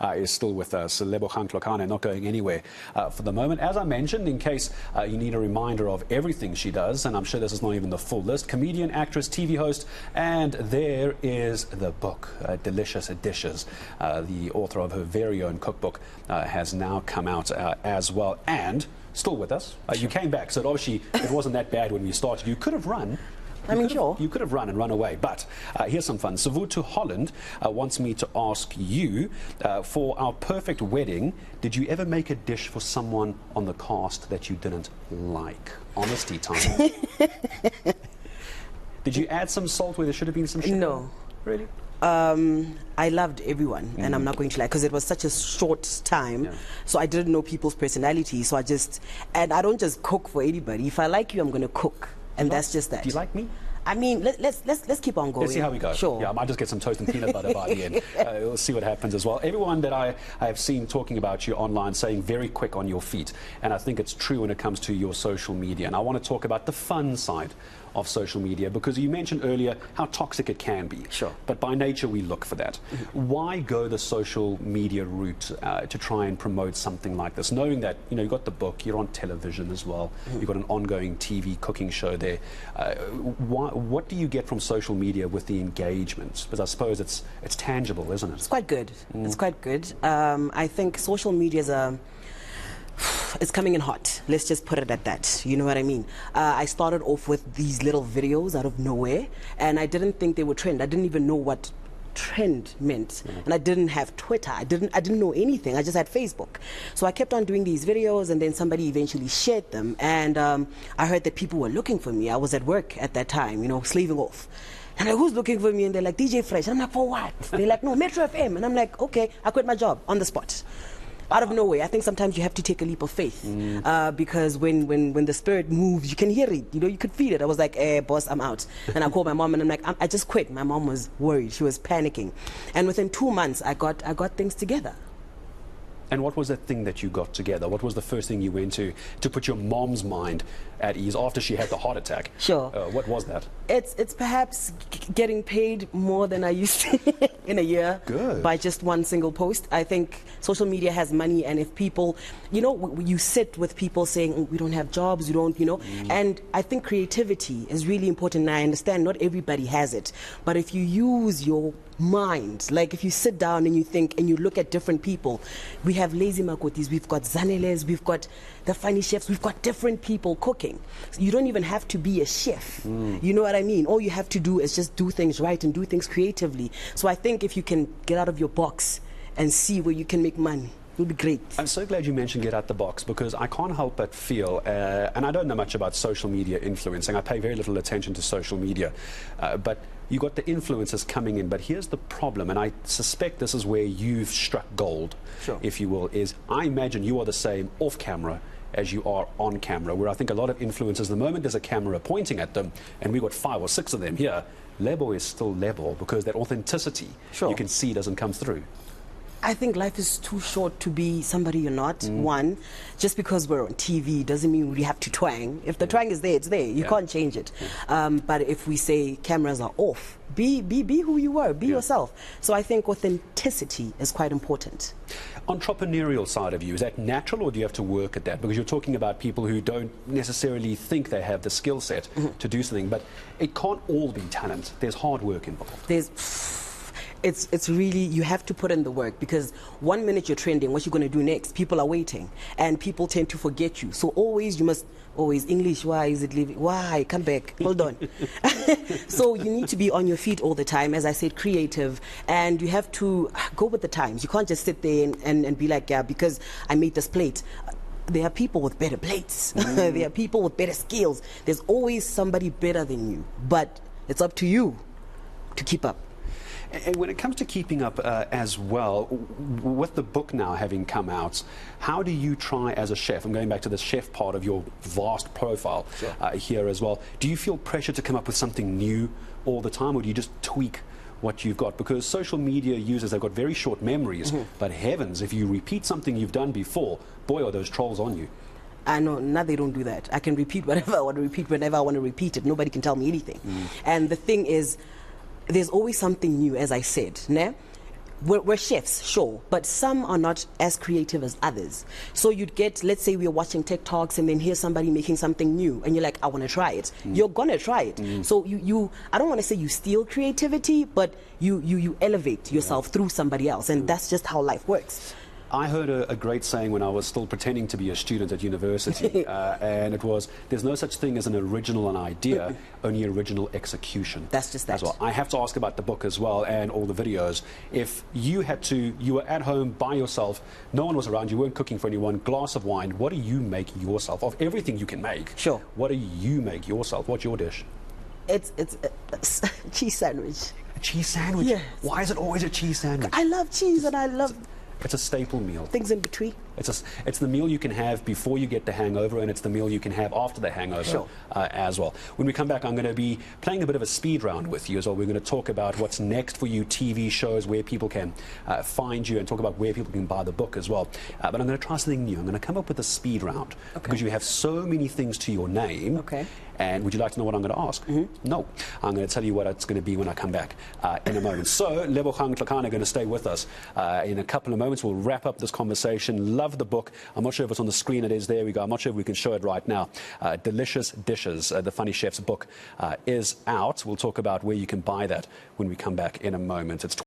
Is still with us. Lebogang Tlokana, not going anywhere for the moment. As I mentioned, in case you need a reminder of everything she does, and I'm sure this is not even the full list: comedian, actress, TV host, and there is the book, Delicious Dishes. The author of her very own cookbook has now come out as well, and still with us. You came back, so obviously it wasn't that bad when we started. You could have run. You could have run and run away, but here's some fun. Savutu Holland wants me to ask you, for our perfect wedding, did you ever make a dish for someone on the cast that you didn't like? Honesty time. Did you add some salt where there should have been some sugar? No. Really? I loved everyone, and I'm not going to lie, because it was such a short time, so I didn't know people's personality, so and I don't just cook for anybody. If I like you, I'm going to cook. And that's just that. Do you like me? I mean, let's keep on going. Let's see how we go. Sure. Yeah, I might just get some toast and peanut butter by the end. We'll see what happens as well. Everyone that I have seen talking about you online saying very quick on your feet. And I think it's true when it comes to your social media. And I want to talk about the fun side of social media, because you mentioned earlier how toxic it can be. Sure. But by nature, we look for that. Why go the social media route to try and promote something like this, knowing that, you know, you've got the book, you're on television as well, you've got an ongoing TV cooking show there. What do you get from social media with the engagement? Because I suppose it's tangible, isn't it? It's quite good. It's quite good. I think social media is it's coming in hot. Let's just put it at that. You know what I mean? I started off with these little videos out of nowhere, and I didn't think they would trend. I didn't even know what trend meant, and I didn't have Twitter. I didn't know anything. I just had Facebook. So I kept on doing these videos, and then somebody eventually shared them, and I heard that people were looking for me. I was at work at that time, you know, slaving off. And I'm like, who's looking for me? And they're like, DJ Fresh. And I'm like, for what? They're like, no, Metro FM. And I'm like, okay. I quit my job on the spot. Out of nowhere. I think sometimes you have to take a leap of faith, because when the spirit moves, you can hear it. You know, you could feel it. I was like, boss, I'm out. And I called my mom, and I'm like, I just quit. My mom was worried. She was panicking. And within 2 months, I got things together. And what was that thing that you got together? What was the first thing you went to put your mom's mind at ease after she had the heart attack? Sure. What was that? It's perhaps getting paid more than I used to in a year. Good. By just one single post. I think social media has money, and if people, you know, you sit with people saying, oh, we don't have jobs, we don't, you know, and I think creativity is really important. And I understand not everybody has it, but if you use your mind, like if you sit down and you think and you look at different people, we have lazy makotis, we've got zaneles, we've got the funny chefs, we've got different people cooking. So you don't even have to be a chef. You know what I mean? All you have to do is just do things right and do things creatively. So I think if you can get out of your box and see where you can make money, it would be great. I'm so glad you mentioned get out the box, because I can't help but feel, and I don't know much about social media influencing, I pay very little attention to social media, but you got the influencers coming in. But here's the problem, and I suspect this is where you've struck gold, if you will, is I imagine you are the same off camera as you are on camera, where I think a lot of influencers, the moment there's a camera pointing at them, and we've got 5 or 6 of them here, Lebo is still Lebo, because that authenticity you can see doesn't come through. I think life is too short to be somebody you're not. One, just because we're on TV doesn't mean we have to twang. If the twang is there, it's there. You can't change it. But if we say cameras are off, be who you were, be yourself. So I think authenticity is quite important. Entrepreneurial side of you, is that natural, or do you have to work at that? Because you're talking about people who don't necessarily think they have the skill set to do something, but it can't all be talent. There's hard work involved. It's really, you have to put in the work, because 1 minute you're trending, what you're going to do next? People are waiting, and people tend to forget you. So you must always, English, why is it leaving? Why? Come back. Hold on. So you need to be on your feet all the time, as I said, creative, and you have to go with the times. You can't just sit there and be like, yeah, because I made this plate. There are people with better plates. There are people with better skills. There's always somebody better than you, but it's up to you to keep up. And when it comes to keeping up as well, with the book now having come out, how do you try as a chef, I'm going back to the chef part of your vast profile here as well, do you feel pressure to come up with something new all the time, or do you just tweak what you've got? Because social media users, they've got very short memories, but heavens, if you repeat something you've done before, boy, are those trolls on you. I know, now they don't do that. I can repeat whatever I want to repeat whenever I want to repeat it. Nobody can tell me anything. And the thing is, there's always something new, as I said. we're chefs, sure, but some are not as creative as others. So you'd get, let's say we're watching TikToks and then here's somebody making something new and you're like, I want to try it. You're going to try it. So I don't want to say you steal creativity, but you elevate yourself through somebody else, and that's just how life works. I heard a great saying when I was still pretending to be a student at university, and it was, there's no such thing as an original idea, only original execution. That's just that. As well. I have to ask about the book as well and all the videos. If you were at home by yourself, no one was around, you weren't cooking for anyone, glass of wine, what do you make yourself? Of everything you can make, sure. What do you make yourself? What's your dish? It's a cheese sandwich. A cheese sandwich? Yes. Why is it always a cheese sandwich? I love cheese and I love... It's a staple meal. Things in between. It's the meal you can have before you get the hangover, and it's the meal you can have after the hangover as well. When we come back, I'm going to be playing a bit of a speed round with you as well. We're going to talk about what's next for you, TV shows, where people can find you, and talk about where people can buy the book as well. But I'm going to try something new. I'm going to come up with a speed round because you have so many things to your name. Okay. And would you like to know what I'm going to ask? No. I'm going to tell you what it's going to be when I come back in a moment. So, Lebogang Tlokana are going to stay with us in a couple of moments. We'll wrap up this conversation. Love the book. I'm not sure if it's on the screen. It is. There we go. I'm not sure if we can show it right now. Delicious Dishes, the Funnychef's book, is out. We'll talk about where you can buy that when we come back in a moment. It's